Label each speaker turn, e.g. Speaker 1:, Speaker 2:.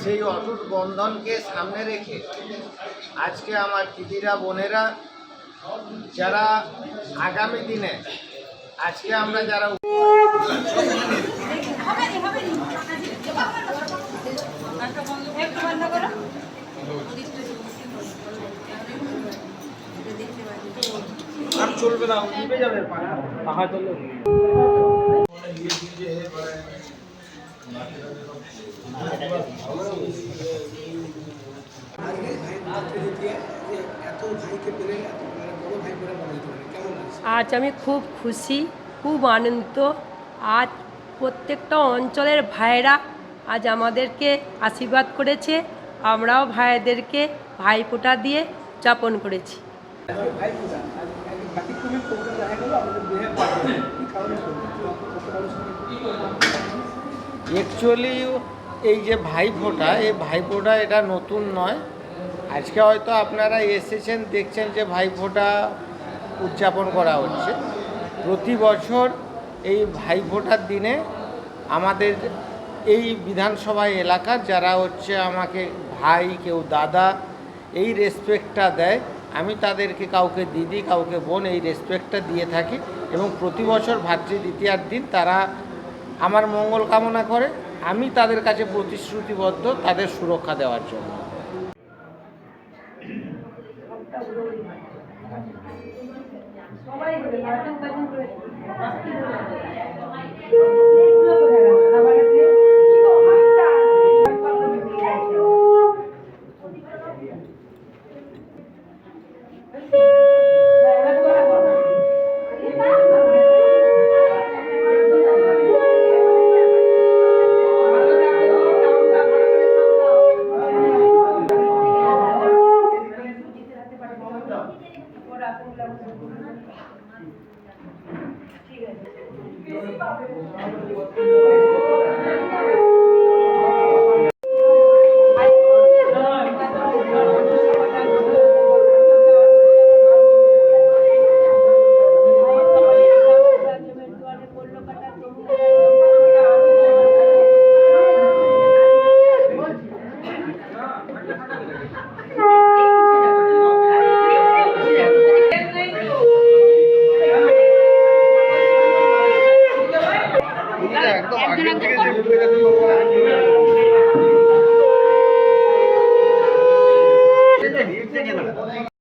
Speaker 1: সেই অটুট বন্ধনকে সামনে রেখে আজকে আমার দিদিরা বোনেরা যারা আগামী দিনে আজকে আমরা যারা
Speaker 2: আর চলবে না, উঠে যাবে পাহা চলবে।
Speaker 3: আজ আমি খুব খুশি, খুব আনন্দিত। আজ প্রত্যেকটা অঞ্চলের ভাইয়েরা আজ আমাদেরকে আশীর্বাদ করেছে, আমরাও ভাইদেরকে ভাইফোঁটা দিয়ে যাপন করেছি।
Speaker 1: অ্যাকচুয়ালি এই যে ভাইফোঁটা, এই ভাইফোঁটা এটা নতুন নয়। আজকে হয়তো আপনারা এসেছেন, দেখছেন যে ভাইফোঁটা উদযাপন করা হচ্ছে। প্রতি বছর এই ভাইফোঁটার দিনে আমাদের এই বিধানসভা এলাকার যারা হচ্ছে আমাকে ভাই, কেউ দাদা, এই রেসপেক্টটা দেয়, আমি তাদেরকে কাউকে দিদি, কাউকে বোন, এই রেসপেক্টটা দিয়ে থাকি। এবং প্রতি বছর ভাতৃদ্বিতীয়ার দিন তারা আমার মঙ্গল কামনা করে, আমি তাদের কাছে প্রতিশ্রুতিবদ্ধ তাদের সুরক্ষা দেওয়ার জন্য। একদম